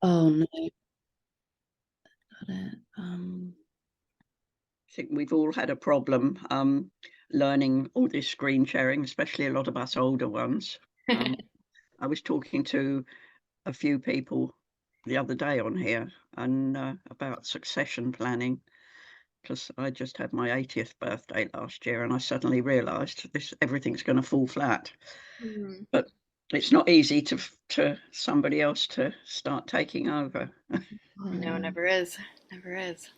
Oh no, got it. I think we've all had a problem learning all this screen sharing, especially a lot of us older ones. Um, I was talking to a few people the other day on here and about succession planning because I just had my 80th birthday last year and I suddenly realised this everything's going to fall flat. Mm. But it's not easy to somebody else to start taking over. No, never is. Never is.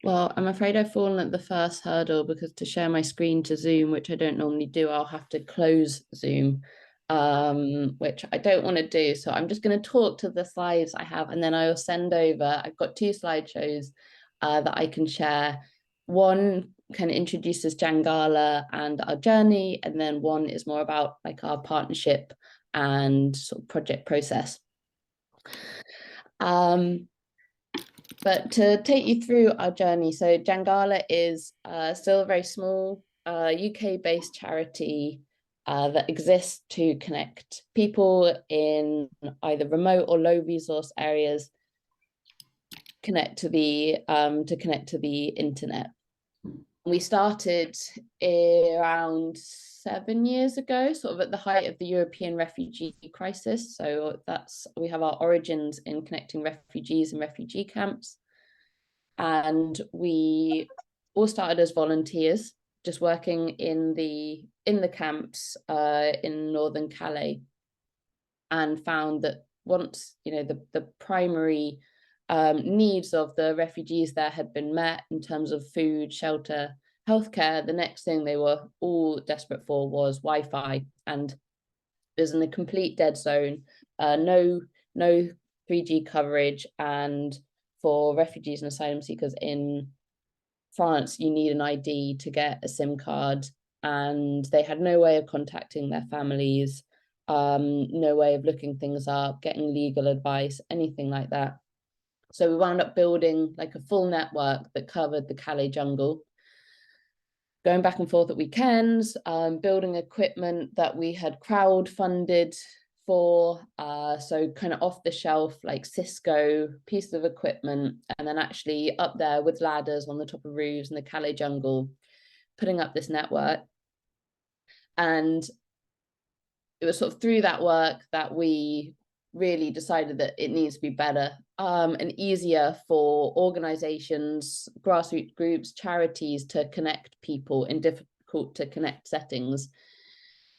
Well, I'm afraid I've fallen at the first hurdle because to share my screen to Zoom, which I don't normally do, I'll have to close Zoom, which I don't want to do. So I'm just going to talk to the slides I have, and then I'll send over. I've got two slideshows that I can share. One kind of introduces Jangala and our journey, and then one is more about like our partnership and sort of project process. But to take you through our journey, so Jangala is still a very small UK-based charity that exists to connect people in either remote or low resource areas connect to the internet. We started around 7 years ago, sort of at the height of the European refugee crisis. So we have our origins in connecting refugees and refugee camps. And we all started as volunteers, just working in the camps in northern Calais, and found that once the primary needs of the refugees there had been met in terms of food, shelter, healthcare, the next thing they were all desperate for was Wi-Fi, and there's in a complete dead zone, no 3G coverage, and for refugees and asylum seekers in France, you need an ID to get a SIM card, and they had no way of contacting their families, no way of looking things up, getting legal advice, anything like that. So we wound up building like a full network that covered the Calais jungle, going back and forth at weekends, building equipment that we had crowdfunded for, so kind of off the shelf, like Cisco piece of equipment, and then actually up there with ladders on the top of roofs in the Calais jungle, putting up this network. And it was sort of through that work that we really decided that it needs to be better and easier for organizations, grassroots groups, charities to connect people in difficult to connect settings.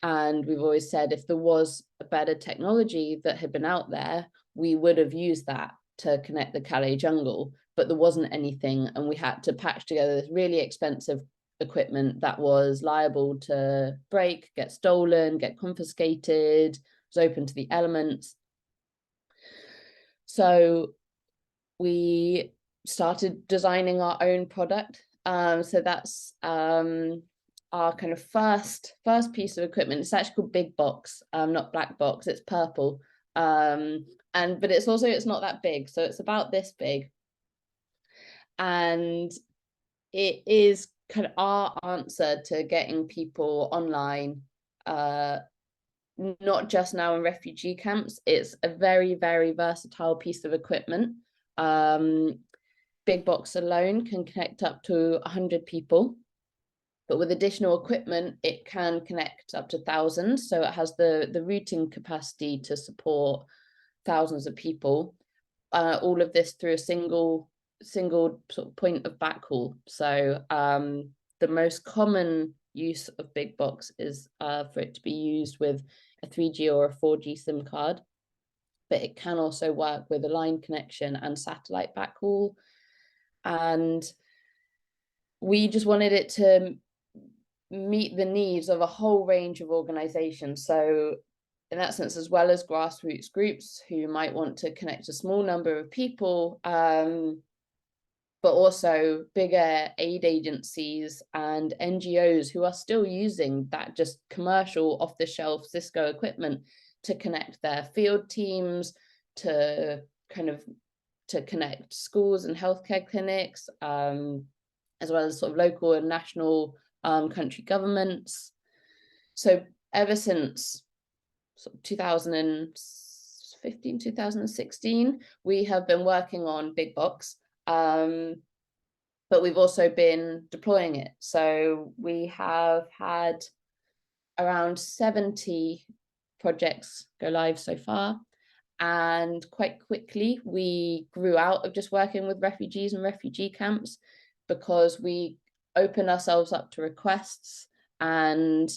And we've always said if there was a better technology that had been out there, we would have used that to connect the Calais jungle, but there wasn't anything, and we had to patch together this really expensive equipment that was liable to break, get stolen, get confiscated, was open to the elements. So we started designing our own product. So that's our kind of first piece of equipment. It's actually called Big Box, not Black Box. It's purple, but it's not that big. So it's about this big, and it is kind of our answer to getting people online. Not just now in refugee camps. It's a very, very versatile piece of equipment. Big Box alone can connect up to 100 people, but with additional equipment, it can connect up to thousands. So it has the routing capacity to support thousands of people. All of this through a single sort of point of backhaul. So the most common use of Big Box is for it to be used with a 3G or a 4G SIM card, but it can also work with a line connection and satellite backhaul. And we just wanted it to meet the needs of a whole range of organizations. So in that sense, as well as grassroots groups who might want to connect a small number of people, but also bigger aid agencies and NGOs who are still using that just commercial off-the-shelf Cisco equipment to connect their field teams, to connect schools and healthcare clinics, as well as sort of local and national country governments. So ever since sort of 2015, 2016, we have been working on Big Box, but we've also been deploying it. So we have had around 70 projects go live so far. And quite quickly, we grew out of just working with refugees and refugee camps, because we opened ourselves up to requests and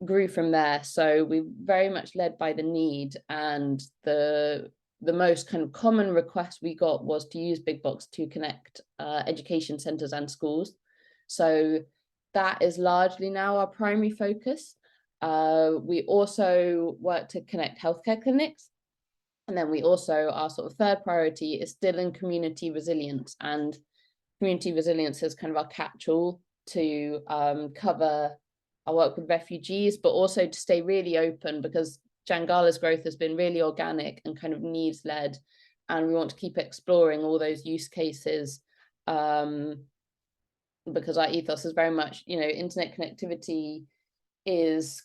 grew from there. So we very much led by the need, and the most kind of common request we got was to use Big Box to connect education centres and schools. So that is largely now our primary focus. We also work to connect healthcare clinics. And then we also, our sort of third priority is still in community resilience, and community resilience is kind of our catch-all to cover our work with refugees, but also to stay really open, because Jangala's growth has been really organic and kind of needs-led, and we want to keep exploring all those use cases, because our ethos is very much, you know, internet connectivity is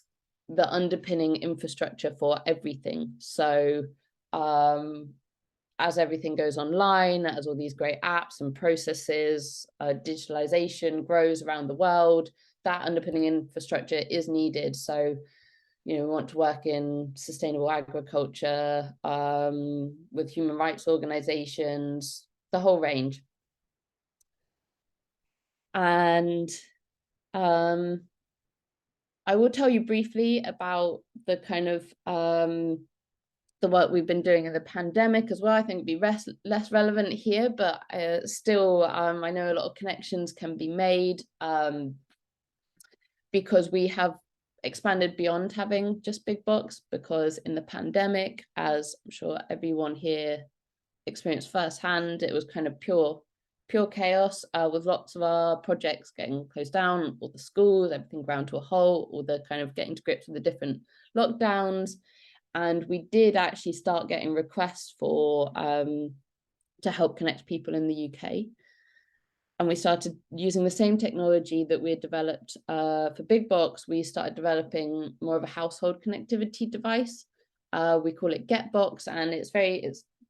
the underpinning infrastructure for everything. So as everything goes online, as all these great apps and processes, digitalization grows around the world, that underpinning infrastructure is needed. So, you know, we want to work in sustainable agriculture, with human rights organizations, the whole range. And I will tell you briefly about the kind of the work we've been doing in the pandemic as well. I think it'd be less relevant here, but still, I know a lot of connections can be made, because we have expanded beyond having just Big Box, because in the pandemic, as I'm sure everyone here experienced firsthand, it was kind of pure chaos, with lots of our projects getting closed down, all the schools, everything ground to a halt, all the kind of getting to grips with the different lockdowns. And we did actually start getting requests for to help connect people in the UK. And we started using the same technology that we had developed for Big Box. We started developing more of a household connectivity device. We call it Getbox, and it's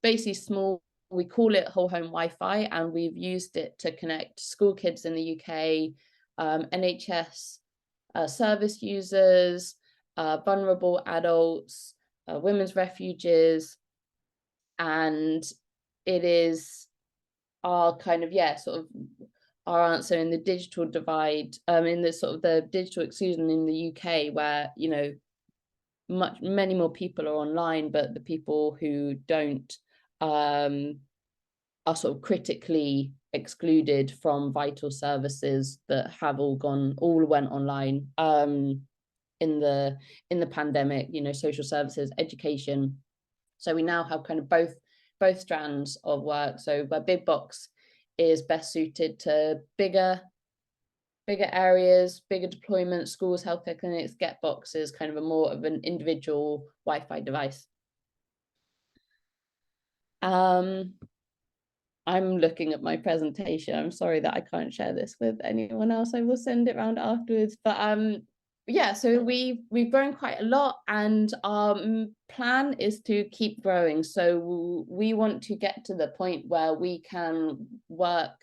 basically small. We call it whole home Wi-Fi, and we've used it to connect school kids in the UK, NHS service users, vulnerable adults, women's refuges, and it is our kind of, yeah, sort of our answer in the digital divide, in the sort of the digital exclusion in the UK, where, you know, many more people are online, but the people who don't are sort of critically excluded from vital services that have all went online in the pandemic, you know, social services, education. So we now have kind of both strands of work. So where Big Box is best suited to bigger areas, bigger deployments, schools, healthcare clinics, Getbox is kind of a more of an individual Wi-Fi device. I'm looking at my presentation. I'm sorry that I can't share this with anyone else. I will send it around afterwards. But yeah, so we've grown quite a lot, and our plan is to keep growing. So we want to get to the point where we can work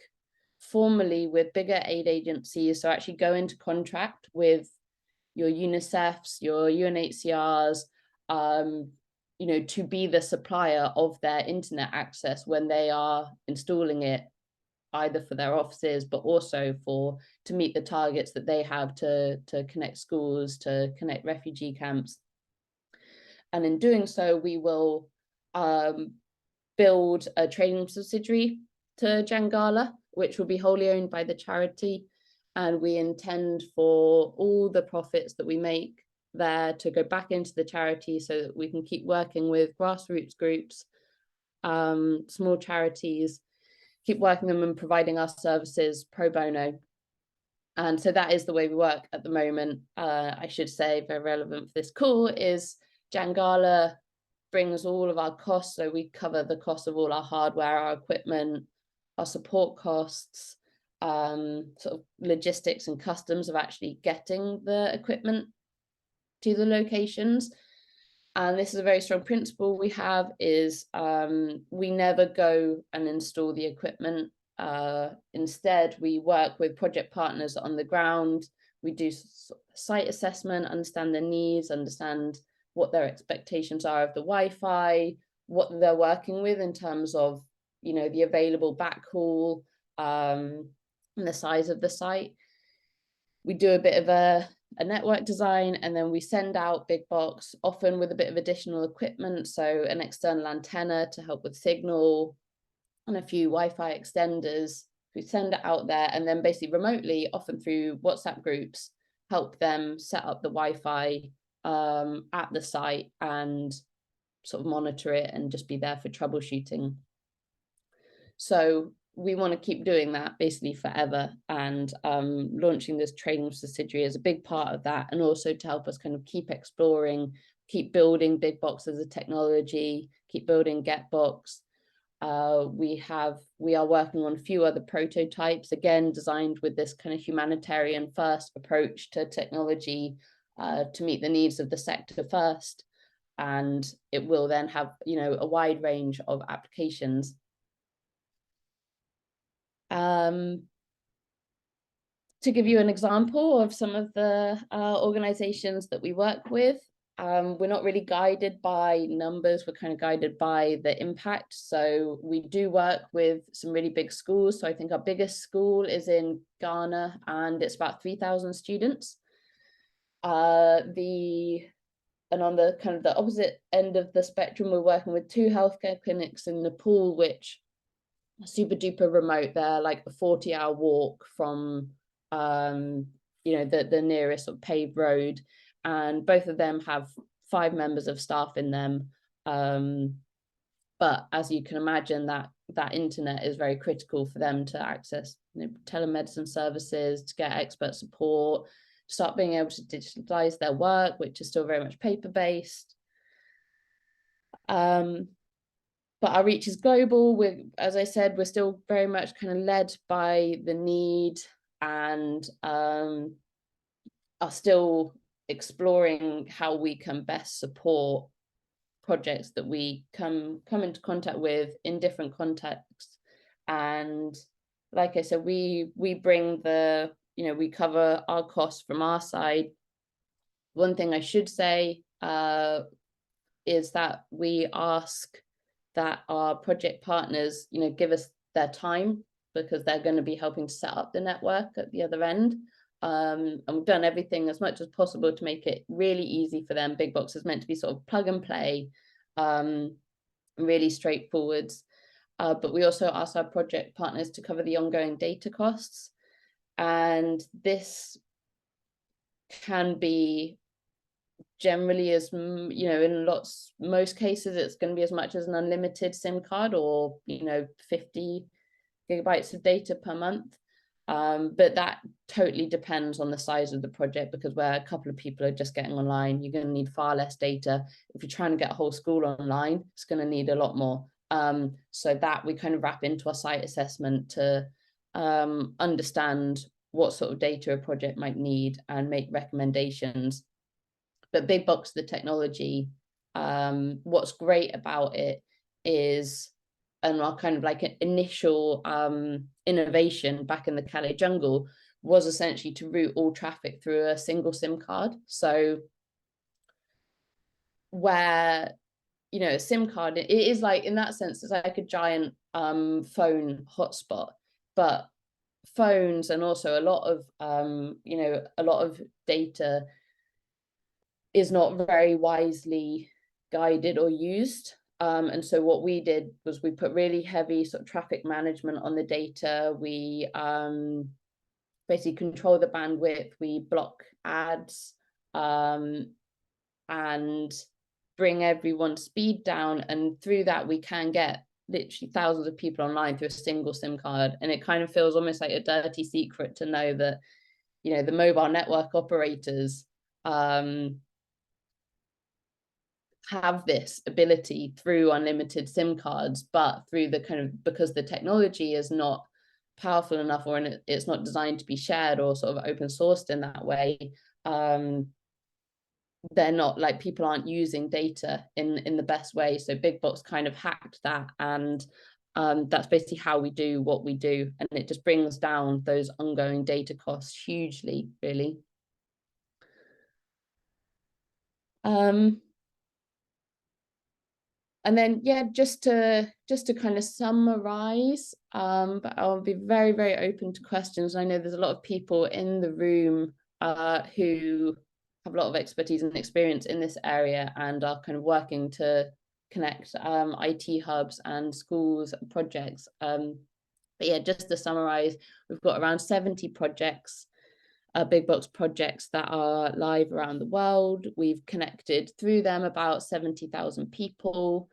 formally with bigger aid agencies. So actually go into contract with your UNICEFs, your UNHCRs, you know, to be the supplier of their internet access when they are installing it, either for their offices, but also to meet the targets that they have to connect schools, to connect refugee camps. And in doing so, we will build a trading subsidiary to Jangala, which will be wholly owned by the charity. And we intend for all the profits that we make there to go back into the charity, so that we can keep working with grassroots groups, small charities, keep working them and providing our services pro bono. And so that is the way we work at the moment. I should say, very relevant for this call, is Jangala brings all of our costs. So we cover the cost of all our hardware, our equipment, our support costs, sort of logistics and customs of actually getting the equipment to the locations. And this is a very strong principle we have, is we never go and install the equipment. Instead, we work with project partners on the ground. We do site assessment, understand their needs, understand what their expectations are of the Wi-Fi, what they're working with in terms of, you know, the available backhaul, and the size of the site. We do a bit of a network design, and then we send out big box, often with a bit of additional equipment, so an external antenna to help with signal and a few Wi-Fi extenders. We send it out there, and then basically remotely, often through WhatsApp groups, help them set up the Wi-Fi at the site and sort of monitor it and just be there for troubleshooting. So we want to keep doing that basically forever, and launching this training subsidiary is a big part of that, and also to help us kind of keep exploring, keep building big box as a technology, keep building Getbox. We are working on a few other prototypes, again designed with this kind of humanitarian first approach to technology, to meet the needs of the sector first, and it will then have, you know, a wide range of applications. To give you an example of some of the organizations that we work with, we're not really guided by numbers, we're kind of guided by the impact. So we do work with some really big schools. So I think our biggest school is in Ghana, and it's about 3,000 students. And on the kind of the opposite end of the spectrum, we're working with 2 healthcare clinics in Nepal, which super duper remote. They're like a 40-hour walk from you know, the nearest sort of paved road, and both of them have 5 members of staff in them, but as you can imagine, that internet is very critical for them to access, you know, telemedicine services, to get expert support, start being able to digitalize their work, which is still very much paper-based. But our reach is global. As I said, we're still very much kind of led by the need, and are still exploring how we can best support projects that we come into contact with in different contexts. And like I said, we bring the, you know, we cover our costs from our side. One thing I should say is that we ask that our project partners, you know, give us their time, because they're going to be helping to set up the network at the other end. And we've done everything as much as possible to make it really easy for them. Big Box is meant to be sort of plug and play, really straightforward. But we also ask our project partners to cover the ongoing data costs. And this can be generally, as you know, in most cases, it's going to be as much as an unlimited SIM card, or, you know, 50 gigabytes of data per month. But that totally depends on the size of the project, because where a couple of people are just getting online, you're going to need far less data. If you're trying to get a whole school online, it's going to need a lot more. So that we kind of wrap into our site assessment to understand what sort of data a project might need and make recommendations. But Big Box, the technology, what's great about it is, and our kind of like an initial innovation back in the Calais jungle was essentially to route all traffic through a single SIM card. So where, you know, a SIM card, it is like, in that sense, it's like a giant phone hotspot, but phones, and also a lot of you know, a lot of data is not very wisely guided or used. And so what we did was we put really heavy sort of traffic management on the data. We basically control the bandwidth, we block ads, and bring everyone's speed down. And through that, we can get literally thousands of people online through a single SIM card. And it kind of feels almost like a dirty secret to know that, you know, the mobile network operators have this ability through unlimited SIM cards, but through the kind of, because the technology is not powerful enough, or it's not designed to be shared or sort of open sourced in that way, they're not, like, people aren't using data in the best way. So Big Box kind of hacked that, and that's basically how we do what we do, and it just brings down those ongoing data costs hugely, really. And then, yeah, just to kind of summarize, but I'll be very, very open to questions. I know there's a lot of people in the room who have a lot of expertise and experience in this area and are kind of working to connect IT hubs and schools and projects. But yeah, just to summarize, we've got around 70 projects, Big Box projects that are live around the world. We've connected through them about 70,000 people.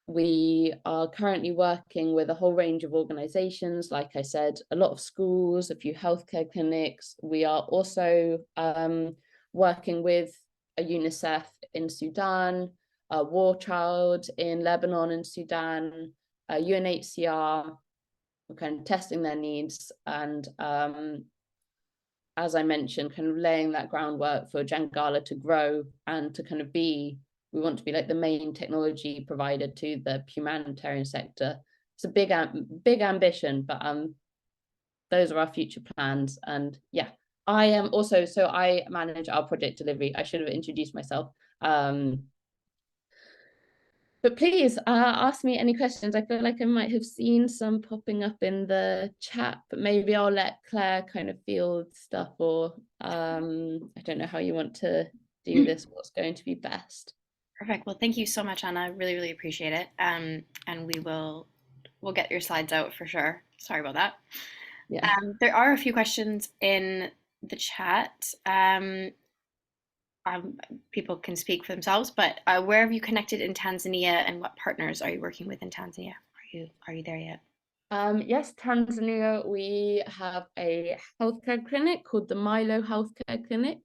We are currently working with a whole range of organizations, like I said, a lot of schools, a few healthcare clinics. We are also working with a UNICEF in Sudan, a War Child in Lebanon and Sudan, UNHCR. We're kind of testing their needs, and as I mentioned, kind of laying that groundwork for Jangala to grow and to kind of be, we want to be like the main technology provider to the humanitarian sector. It's a big ambition, but those are our future plans. And yeah, I am also, so I manage our project delivery. I should have introduced myself. But please ask me any questions. I feel like I might have seen some popping up in the chat, but maybe I'll let Claire kind of field stuff, or I don't know how you want to do this, what's going to be best. Perfect. Well, thank you so much, Anna. I really, really appreciate it. And we'll get your slides out for sure. Sorry about that. Yeah. There are a few questions in the chat. People can speak for themselves, but where have you connected in Tanzania, and what partners are you working with in Tanzania? Are you there yet? Yes, Tanzania, we have a healthcare clinic called the Milo Healthcare Clinic.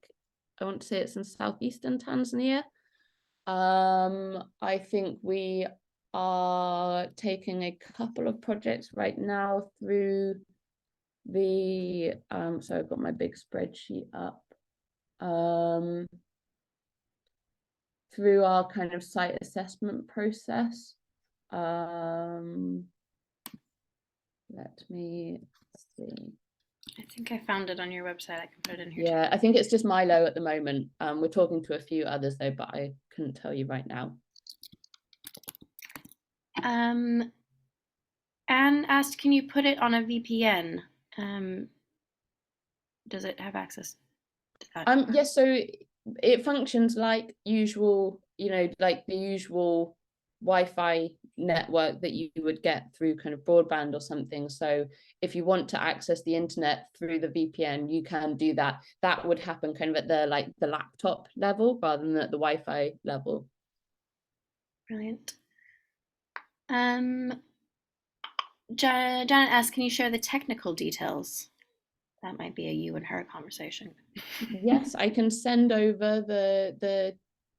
I want to say it's in southeastern Tanzania. I think we are taking a couple of projects right now through the so I've got my big spreadsheet up, through our kind of site assessment process. Let me see. I think I found it on your website. I can put it in here. Yeah, I think it's just Milo at the moment. We're talking to a few others though, but I couldn't tell you right now. Anne asked, can you put it on a VPN? Does it have access to that? Yes, so it functions like usual, you know, like the usual Wi-Fi network that you would get through kind of broadband or something. So if you want to access the internet through the VPN, you can do that. That would happen kind of at the laptop level rather than at the Wi-Fi level. Brilliant. Janet asked, can you share the technical details? That might be a you and her conversation. Yes, I can send over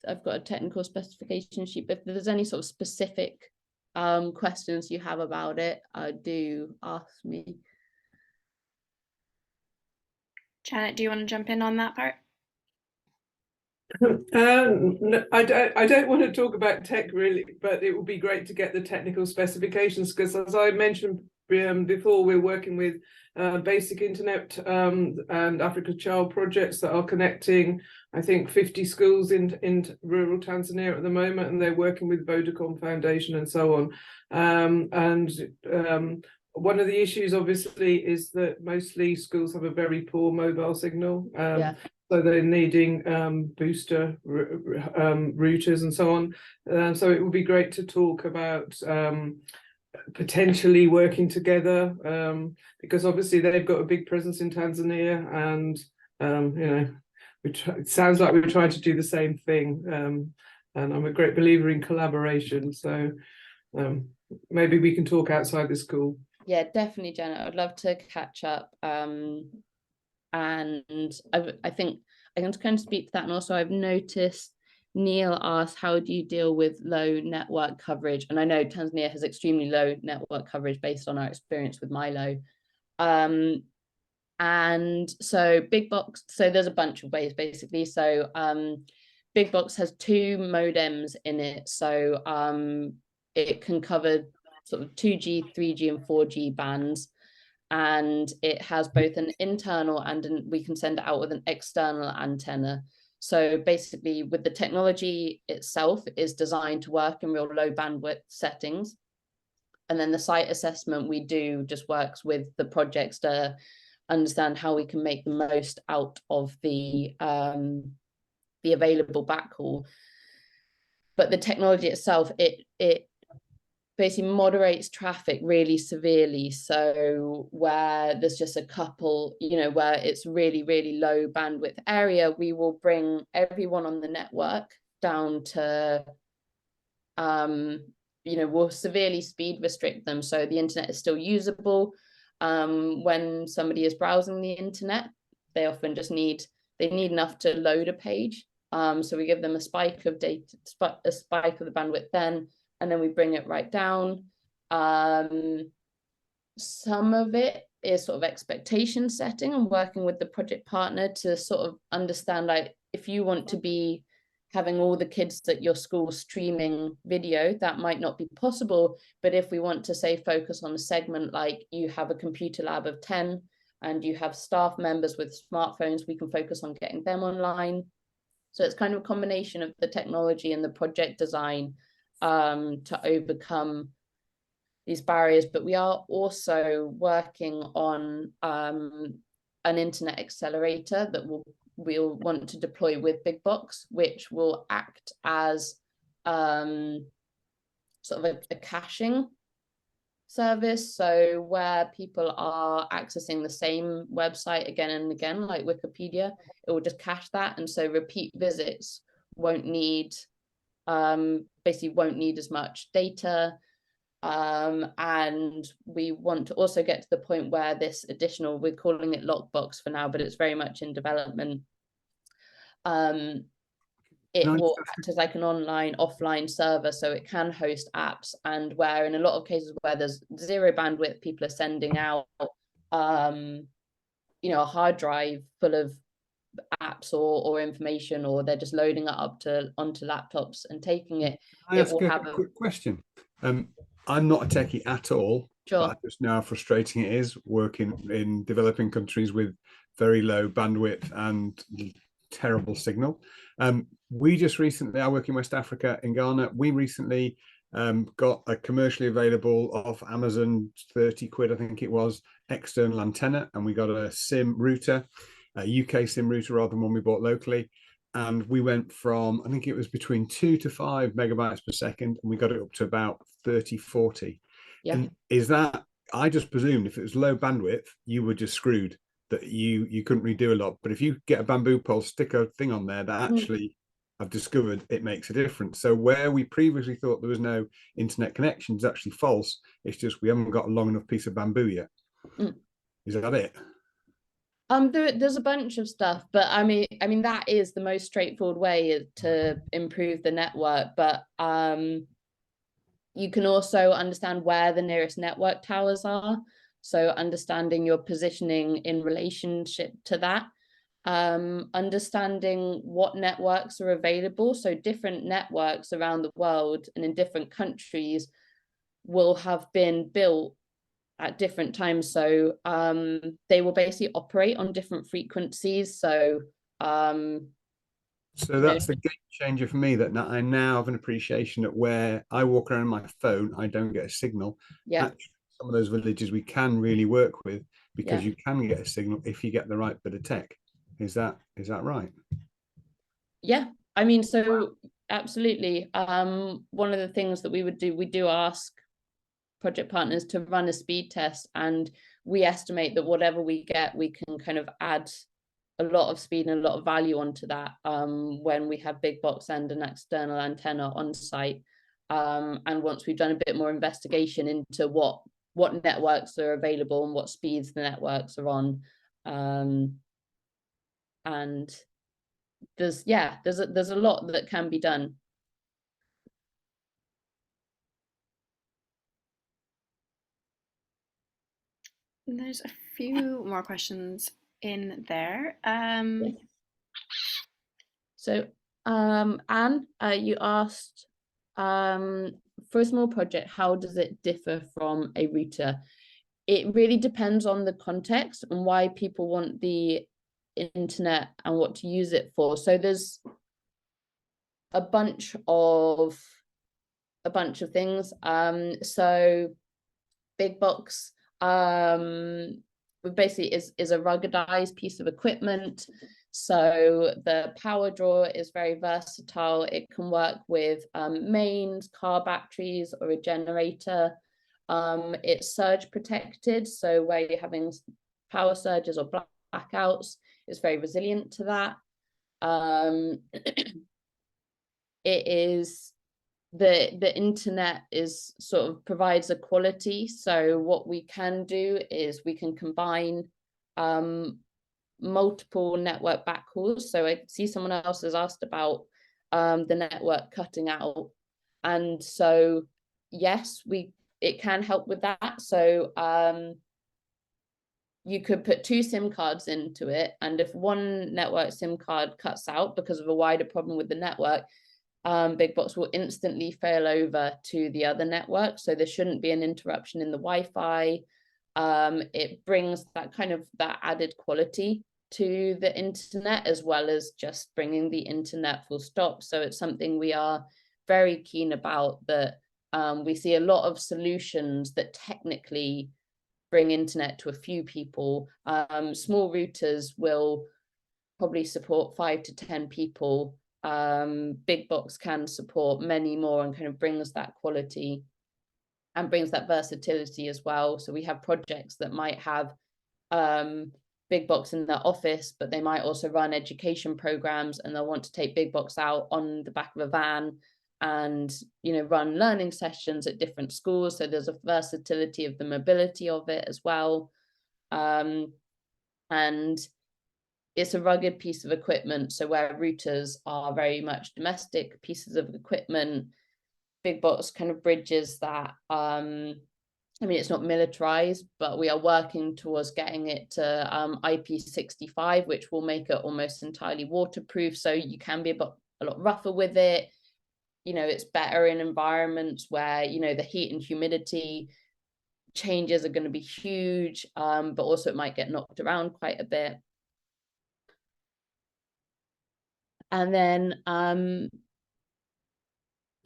I've got a technical specification sheet, but if there's any sort of specific questions you have about it, do ask me. Janet, do you want to jump in on that part? No, I don't want to talk about tech really, but it would be great to get the technical specifications, because as I mentioned before, we're working with Basic Internet and Africa Child projects that are connecting, I think, 50 schools in rural Tanzania at the moment, and they're working with Vodacom Foundation and so on. One of the issues obviously is that mostly schools have a very poor mobile signal. Yeah. So they're needing booster routers and so on. So it would be great to talk about potentially working together, because obviously they've got a big presence in Tanzania, and you know, it sounds like we're trying to do the same thing. And I'm a great believer in collaboration. So maybe we can talk outside the school. Yeah, definitely, Janet. I'd love to catch up. And I think I can kind of speak to that. And also I've noticed Neil asked, how do you deal with low network coverage? And I know Tanzania has extremely low network coverage based on our experience with Milo. And so Big Box, so there's a bunch of ways basically. So big box has 2 modems in it, so it can cover sort of 2G, 3G, and 4G bands, and it has both an internal and we can send it out with an external antenna. So basically, with the technology itself, is designed to work in real low bandwidth settings, and then the site assessment we do just works with the projects to understand how we can make the most out of the available backhaul. But the technology itself, it basically moderates traffic really severely. So where there's just a couple, where it's really, really low bandwidth area, we will bring everyone on the network down to, we'll severely speed restrict them. So the internet is still usable. When somebody is browsing the internet, they often just need enough to load a page. So we give them a spike of data, a spike of the bandwidth then, and then we bring it right down. Some of it is sort of expectation setting and working with the project partner to sort of understand, like, if you want to be having all the kids at your school streaming video, that might not be possible. But if we want to, say, focus on a segment, like you have a computer lab of 10 and you have staff members with smartphones, we can focus on getting them online. So it's kind of a combination of the technology and the project design to overcome these barriers. But we are also working on an internet accelerator that we'll want to deploy with Big Box, which will act as sort of a caching service. So where people are accessing the same website again and again, like Wikipedia, it will just cache that, and so repeat visits won't need basically won't need as much data. And we want to also get to the point where this additional, we're calling it Lockbox for now, but it's very much in development. It will act as like an online offline server, so it can host apps, and where in a lot of cases where there's zero bandwidth, people are sending out a hard drive full of apps or information, or they're just loading it up onto laptops and taking it. I ask a quick question. I'm not a techie at all, Sure. but I just know how frustrating it is working in developing countries with very low bandwidth and terrible signal. We just recently, I work in West Africa in Ghana. We recently got a commercially available off Amazon, 30 quid, I think it was, external antenna, and we got a SIM router, a UK SIM router rather than one we bought locally. And we went from, I think it was between 2 to 5 megabytes per second, and we got it up to about 30, 40. Yeah. And is that, I just presumed if it was low bandwidth, you were just screwed, that you couldn't really do a lot. But if you get a bamboo pole, stick a thing on there, that actually, I've discovered it makes a difference. So where we previously thought there was no internet connection is actually false. It's just we haven't got a long enough piece of bamboo yet. Is that it? There's a bunch of stuff, but I mean that is the most straightforward way to improve the network. But you can also understand where the nearest network towers are, so understanding your positioning in relationship to that, understanding what networks are available. So different networks around the world and in different countries will have been built at different times, so they will basically operate on different frequencies. So that's the game changer for me, that I now have an appreciation that where I walk around my phone, I don't get a signal. Yeah. Actually, some of those villages we can really work with, because you can get a signal if you get the right bit of tech. Is that right? Yeah, I mean, so absolutely. One of the things that we do ask project partners to run a speed test, and we estimate that whatever we get, we can kind of add a lot of speed and a lot of value onto that when we have Big Box and an external antenna on site. And once we've done a bit more investigation into what networks are available and what speeds the networks are on, and there's a lot that can be done. There's a few more questions in there. So Anne, you asked, for a small project, how does it differ from a router? It really depends on the context and why people want the internet and what to use it for. So there's a bunch of things. So big box basically is a ruggedized piece of equipment. So the power drawer is very versatile. It can work with mains, car batteries, or a generator. It's surge protected, so where you're having power surges or blackouts, it's very resilient to that. It is the internet is sort of provides a quality. So what we can do is we can combine multiple network backhauls. So I see someone else has asked about the network cutting out, and so yes, it can help with that. So you could put 2 SIM cards into it, and if one network SIM card cuts out because of a wider problem with the network, big box will instantly fail over to the other network. So there shouldn't be an interruption in the Wi-Fi. It brings that added quality to the internet, as well as just bringing the internet full stop. So it's something we are very keen about, that we see a lot of solutions that technically bring internet to a few people. Small routers will probably support 5 to 10 people. Big box can support many more, and kind of brings that quality and brings that versatility as well. So we have projects that might have big box in their office, but they might also run education programs, and they'll want to take big box out on the back of a van and run learning sessions at different schools. So there's a versatility of the mobility of it as well. And it's a rugged piece of equipment. So where routers are very much domestic pieces of equipment, big box kind of bridges that. It's not militarized, but we are working towards getting it to IP65, which will make it almost entirely waterproof. So you can be a lot rougher with it. It's better in environments where, the heat and humidity changes are going to be huge, but also it might get knocked around quite a bit. And then,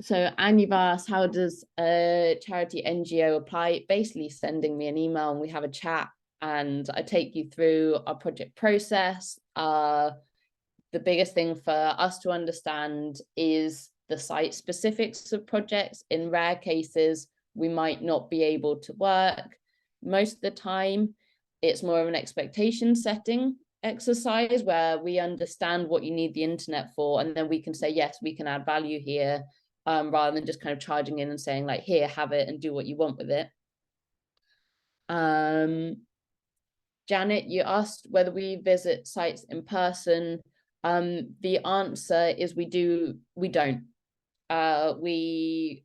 so Anne, you've asked, how does a charity NGO apply? Basically sending me an email and we have a chat, and I take you through our project process. The biggest thing for us to understand is the site specifics of projects. In rare cases, we might not be able to work. Most of the time, it's more of an expectation setting exercise where we understand what you need the internet for, and then we can say, yes, we can add value here, rather than just kind of charging in and saying, like, here, have it and do what you want with it. Janet, you asked whether we visit sites in person. The answer is we don't. We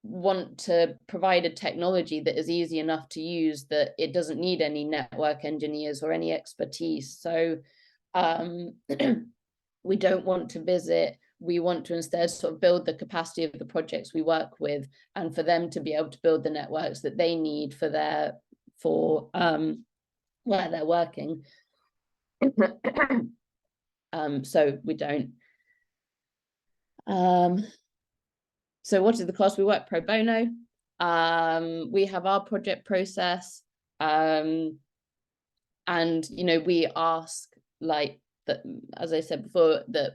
want to provide a technology that is easy enough to use, that it doesn't need any network engineers or any expertise. So we don't want to visit. We want to instead sort of build the capacity of the projects we work with, and for them to be able to build the networks that they need for where they're working. So we don't. So what is the cost? We work pro bono. We have our project process, and we ask, like, that, as I said before, that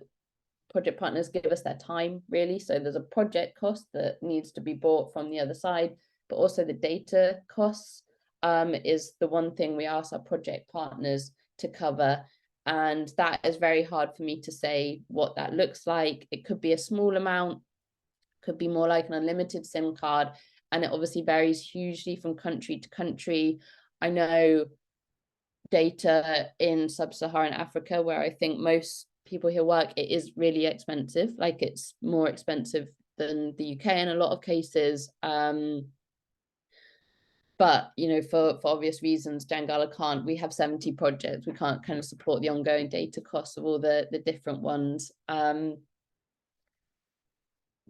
project partners give us their time, really. So there's a project cost that needs to be bought from the other side, but also the data costs is the one thing we ask our project partners to cover. And that is very hard for me to say what that looks like. It could be a small amount, could be more like an unlimited SIM card, and it obviously varies hugely from country to country. I know data in sub-Saharan Africa, where I think most people here work, it is really expensive. Like, it's more expensive than the UK in a lot of cases. But, you know, for obvious reasons, Jangala can't. We have 70 projects. We can't kind of support the ongoing data costs of all the different ones.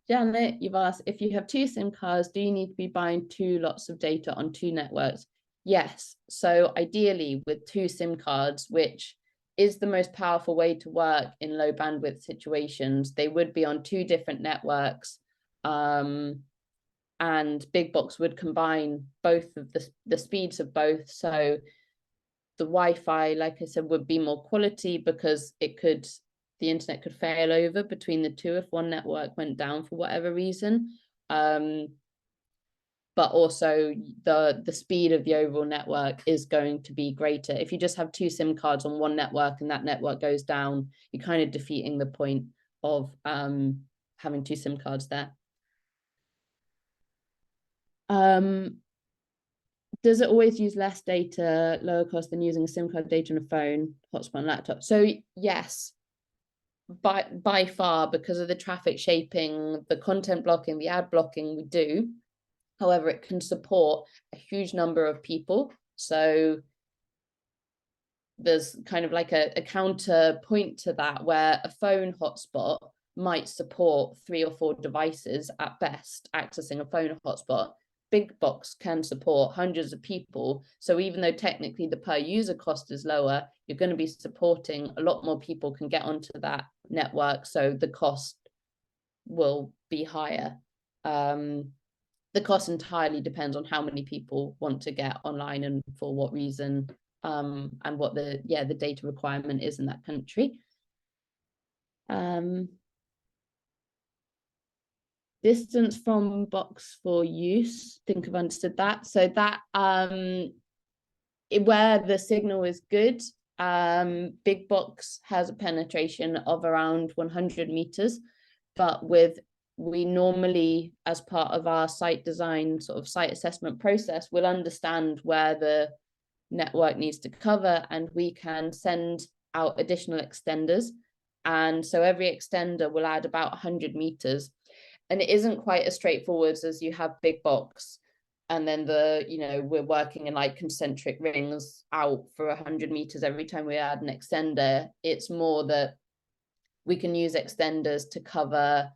Janet, you've asked, if you have 2 SIM cards, do you need to be buying 2 lots of data on 2 networks? Yes. So ideally with 2 SIM cards, which is the most powerful way to work in low bandwidth situations, they would be on 2 different networks. And Big Box would combine both of the speeds of both. So the Wi-Fi, like I said, would be more quality because the internet could fail over between the 2 if one network went down for whatever reason. But also the speed of the overall network is going to be greater. If you just have 2 SIM cards on one network and that network goes down, you're kind of defeating the point of having 2 SIM cards there. Does it always use less data, lower cost than using a SIM card data on a phone, hotspot and laptop? So yes, by far, because of the traffic shaping, the content blocking, the ad blocking, we do. However, it can support a huge number of people. So there's kind of like a counterpoint to that, where a phone hotspot might support 3 or 4 devices at best accessing a phone hotspot. Big Box can support hundreds of people. So even though technically the per user cost is lower, you're going to be supporting a lot more people can get onto that network. So the cost will be higher. The cost entirely depends on how many people want to get online and for what reason, and what the data requirement is in that country. Distance from box for use, think I've understood that. So that where the signal is good, Big Box has a penetration of around 100 meters, but we normally, as part of our site design, sort of site assessment process, will understand where the network needs to cover, and we can send out additional extenders. And so every extender will add about 100 meters. And it isn't quite as straightforward as you have Big Box, and then we're working in like concentric rings out for 100 meters every time we add an extender. It's more that we can use extenders to cover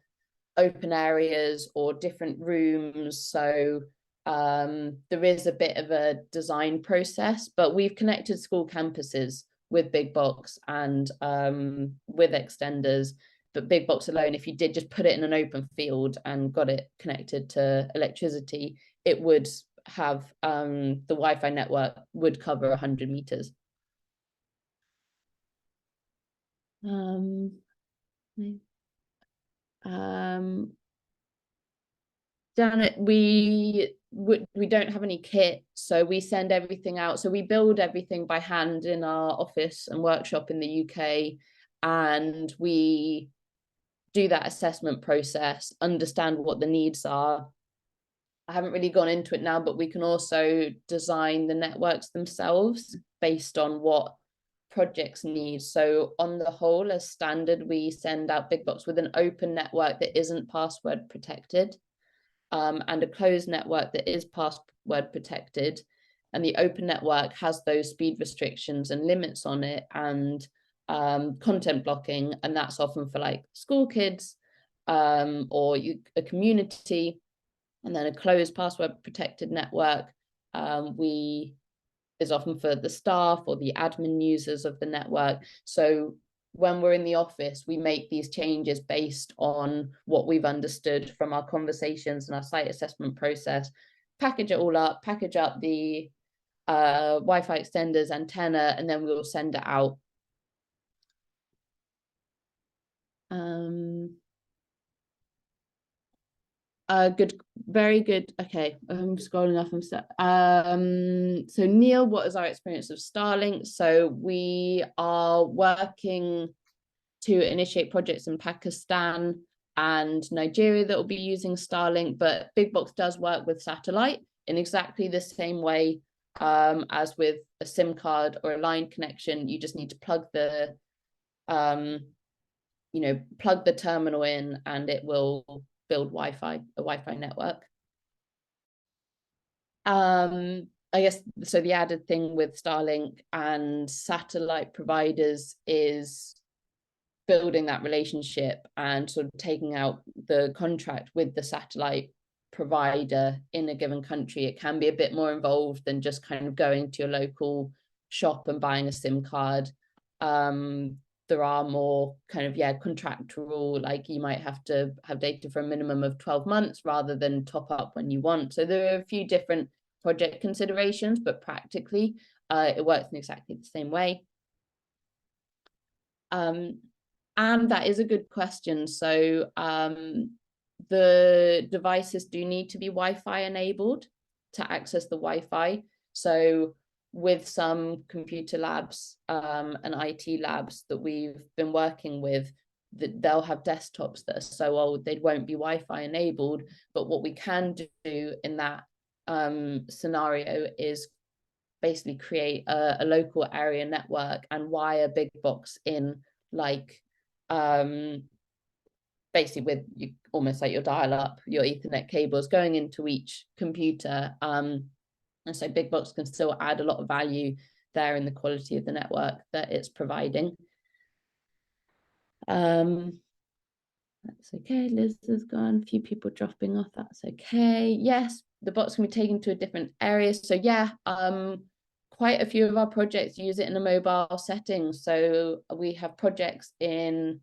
open areas or different rooms. So there is a bit of a design process, but we've connected school campuses with Big Box and with extenders. But Big Box alone, if you did just put it in an open field and got it connected to electricity, it would have the Wi-Fi network would cover 100 meters. Janet, we don't have any kit, so we send everything out. So we build everything by hand in our office and workshop in the UK, and we do that assessment process, understand what the needs are. I haven't really gone into it now, but we can also design the networks themselves based on what projects need. So on the whole, as standard, we send out Big Box with an open network that isn't password protected, and a closed network that is password protected. And the open network has those speed restrictions and limits on it, and content blocking, and that's often for like school kids or a community. And then a closed password protected network is often for the staff or the admin users of the network. So when we're in the office, we make these changes based on what we've understood from our conversations and our site assessment process, package it all up, package up the Wi-Fi extenders, antenna, and then we'll send it out. Good, very good. Okay, I'm scrolling off. So Neil, what is our experience of Starlink? So we are working to initiate projects in Pakistan and Nigeria that will be using Starlink, but Big Box does work with satellite in exactly the same way as with a SIM card or a line connection. You just need to plug the plug the terminal in, and it will build a Wi-Fi network. I guess so. The added thing with Starlink and satellite providers is building that relationship and sort of taking out the contract with the satellite provider in a given country. It can be a bit more involved than just kind of going to your local shop and buying a SIM card. There are more kind of contractual, like you might have to have data for a minimum of 12 months rather than top up when you want. So there are a few different project considerations, but practically it works in exactly the same way. And that is a good question. So the devices do need to be Wi-Fi enabled to access the Wi-Fi. So with some computer labs and IT labs that we've been working with, they'll have desktops that are so old they won't be Wi-Fi enabled. But what we can do in that scenario is basically create a local area network and wire big box in, like basically with you, almost like your dial-up, your Ethernet cables going into each computer, and so big box can still add a lot of value there in the quality of the network that it's providing. That's okay. Liz has gone. A few people dropping off. That's okay. Yes, the box can be taken to a different area. So yeah, quite a few of our projects use it in a mobile setting. So we have projects in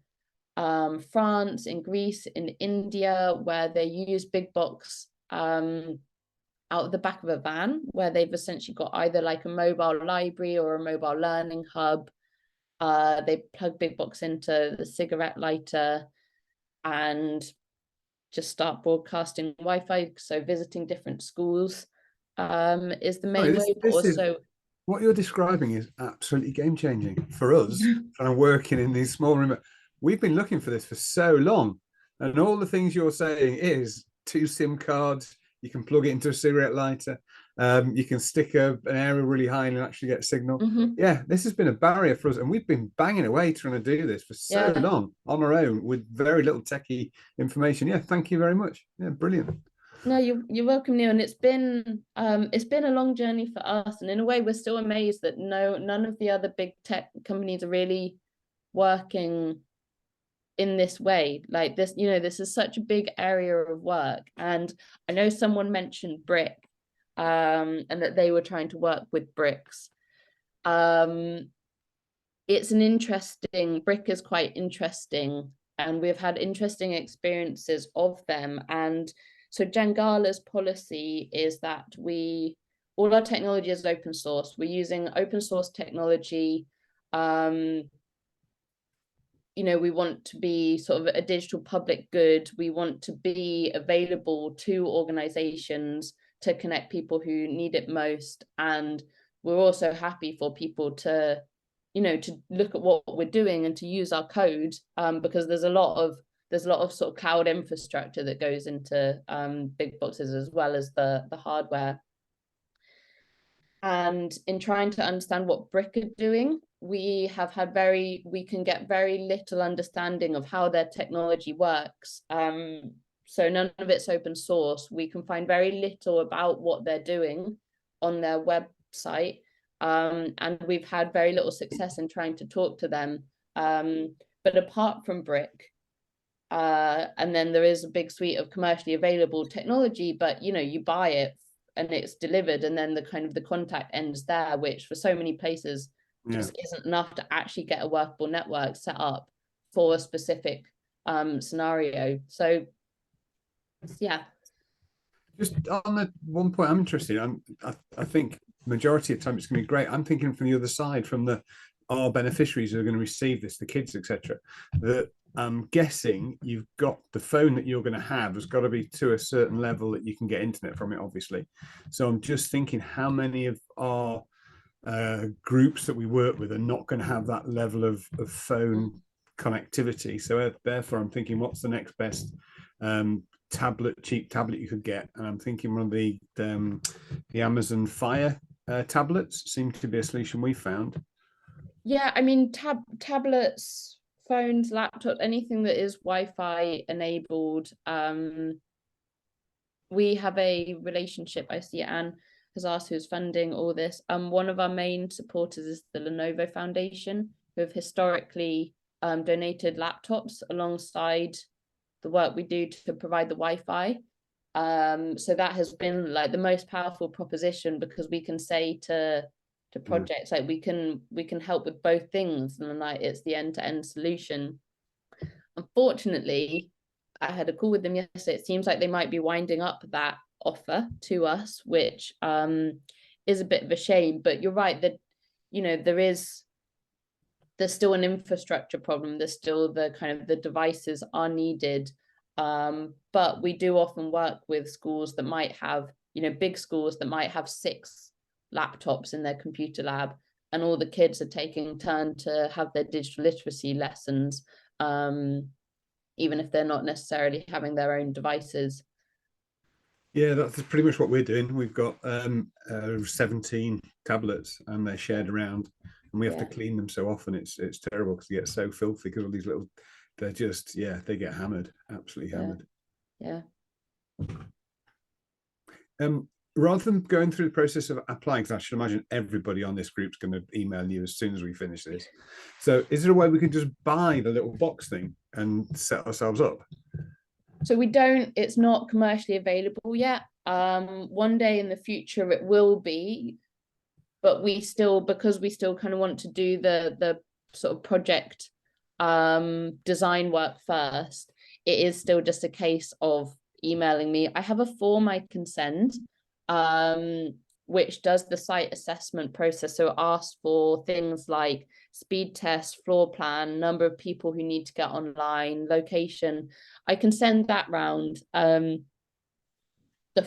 France, in Greece, in India, where they use big box out of the back of a van, where they've essentially got either like a mobile library or a mobile learning hub. They plug big box into the cigarette lighter and just start broadcasting Wi-Fi. So visiting different schools is the main way. But also, what you're describing is absolutely game changing for us. Kind of working in these small remote. We've been looking for this for so long, and all the things you're saying is 2 SIM cards. You can plug it into a cigarette lighter. You can stick an area really high and actually get signal. Yeah, this has been a barrier for us, and we've been banging away trying to do this for so long on our own with very little techie information. Yeah, thank you very much. Yeah, brilliant. No, you're welcome, Neil. And it's been a long journey for us, and in a way, we're still amazed that none of the other big tech companies are really working in this way. Like this, this is such a big area of work. And I know someone mentioned Brick, and that they were trying to work with bricks. It's an interesting, Brick is quite interesting, and we've had interesting experiences of them. And so Jangala's policy is that all our technology is open source. We're using open source technology. We want to be sort of a digital public good. We want to be available to organizations to connect people who need it most. And we're also happy for people to, to look at what we're doing and to use our code, because there's a lot of sort of cloud infrastructure that goes into big boxes as well as the hardware. And in trying to understand what Brick are doing, we can get very little understanding of how their technology works. So none of it's open source. We can find very little about what they're doing on their website. And we've had very little success in trying to talk to them. But apart from Brick, and then there is a big suite of commercially available technology, but you buy it and it's delivered, and then the contact ends there, which for so many places just isn't enough to actually get a workable network set up for a specific scenario. So yeah. Just on the one point I'm interested in, I think majority of the time it's going to be great. I'm thinking from the other side, from our beneficiaries who are going to receive this, the kids, etc. That I'm guessing you've got the phone that you're going to have has got to be to a certain level that you can get internet from it, obviously. So I'm just thinking how many of our groups that we work with are not going to have that level of phone connectivity. So therefore, I'm thinking, what's the next best cheap tablet you could get? And I'm thinking one of the Amazon Fire tablets seems to be a solution we found. Yeah, I mean, tablets, phones, laptops, anything that is Wi-Fi enabled. We have a relationship, SIDCN, has asked who's funding all this. One of our main supporters is the Lenovo Foundation, who have historically donated laptops alongside the work we do to provide the Wi-Fi. So that has been like the most powerful proposition, because we can say to projects like we can help with both things, and like it's the end-to-end solution. Unfortunately, I had a call with them yesterday. It seems like they might be winding up that offer to us, which is a bit of a shame. But you're right that, you know, there's still an infrastructure problem. There's still the kind of the devices are needed. But we do often work with schools that might have, you know, big schools that might have 6 laptops in their computer lab, and all the kids are taking turn to have their digital literacy lessons, even if they're not necessarily having their own devices. Yeah, that's pretty much what we're doing. We've got 17 tablets, and they're shared around, and we have to clean them so often. It's terrible because they get so filthy, because all these little, they're just, they get hammered, absolutely hammered. Yeah. Rather than going through the process of applying, because I should imagine everybody on this group's going to email you as soon as we finish this. So is there a way we can just buy the little box thing and set ourselves up? So we don't, it's not commercially available yet. One day in the future it will be, but we still, because we still kind of want to do the sort of project design work first, it is still just a case of emailing me. I have a form I can send, which does the site assessment process. So it asks for things like speed test, floor plan, number of people who need to get online, location. I can send that round. The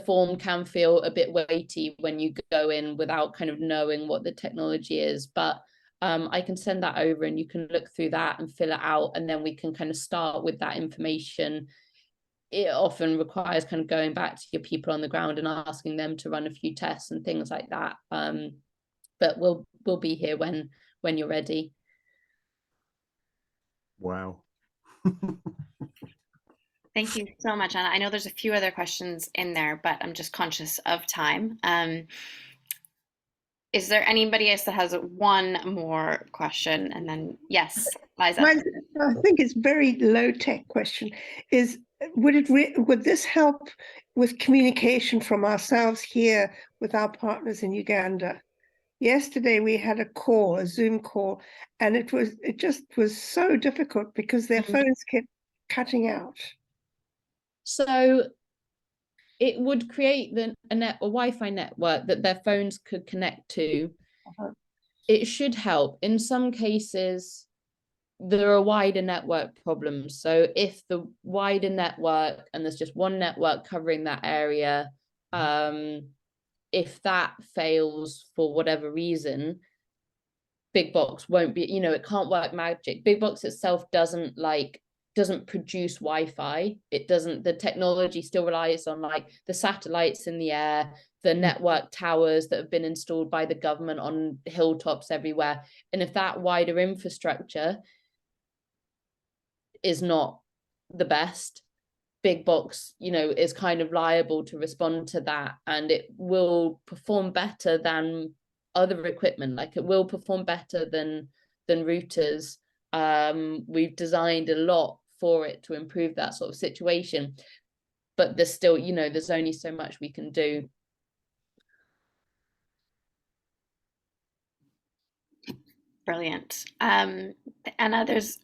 form can feel a bit weighty when you go in without kind of knowing what the technology is, but I can send that over, and you can look through that and fill it out, and then we can kind of start with that information. It often requires kind of going back to your people on the ground and asking them to run a few tests and things like that. But we'll be here when you're ready. Wow. Thank you so much, Anna. I know there's a few other questions in there, but I'm just conscious of time. Is there anybody else that has one more question? And then, yes, Liza. I think it's very low-tech question. Would this help with communication from ourselves here with our partners in Uganda? Yesterday we had a Zoom call, and it just was so difficult because their phones kept cutting out. So it would create a Wi-Fi network that their phones could connect to. It should help. In some cases, there are wider network problems. So if the wider network, and there's just one network covering that area, if that fails for whatever reason, Big Box won't be, you know, it can't work magic. Big Box itself doesn't produce Wi-Fi. It doesn't, the technology still relies on like the satellites in the air, the network towers that have been installed by the government on hilltops everywhere. And if that wider infrastructure is not the best, Big Box, you know, is kind of liable to respond to that, and it will perform better than other equipment. Like it will perform better than routers. We've designed a lot for it to improve that sort of situation, but there's still, you know, there's only so much we can do. Brilliant. Anna, there's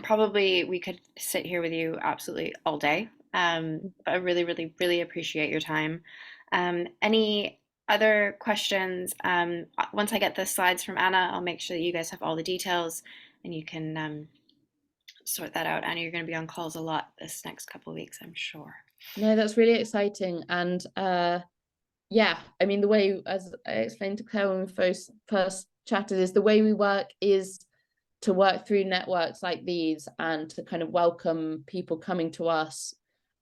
probably, we could sit here with you absolutely all day. But I really, really, really appreciate your time. Any other questions? Once I get the slides from Anna, I'll make sure that you guys have all the details, and you can sort that out. Anna, you're going to be on calls a lot this next couple of weeks, I'm sure. No, that's really exciting. And yeah, I mean, the way, as I explained to Claire when we first chatted, is the way we work is to work through networks like these, and to kind of welcome people coming to us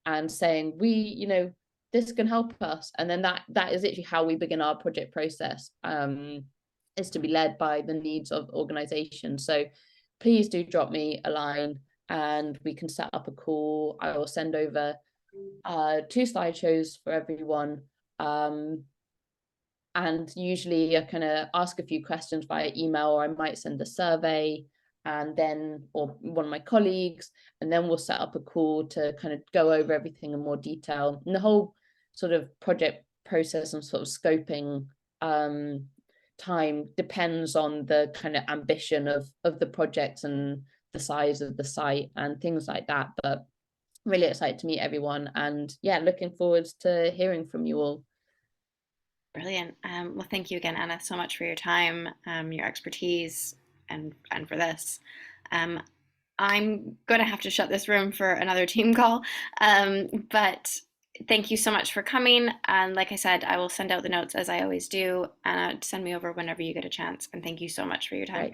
and saying, you know, this can help us. And then that is actually how we begin our project process, is to be led by the needs of organizations. So please do drop me a line and we can set up a call. I will send over 2 slideshows for everyone. And usually I kind of ask a few questions via email, or I might send a survey, and then, or one of my colleagues, and then we'll set up a call to kind of go over everything in more detail. And the whole sort of project process and sort of scoping time depends on the kind of ambition of the projects and the size of the site and things like that. But really excited to meet everyone, and yeah, looking forward to hearing from you all. Brilliant. Well, thank you again, Anna, so much for your time, your expertise, and for this. I'm going to have to shut this room for another team call, but thank you so much for coming. And like I said, I will send out the notes as I always do. Anna, send me over whenever you get a chance. And thank you so much for your time. Right.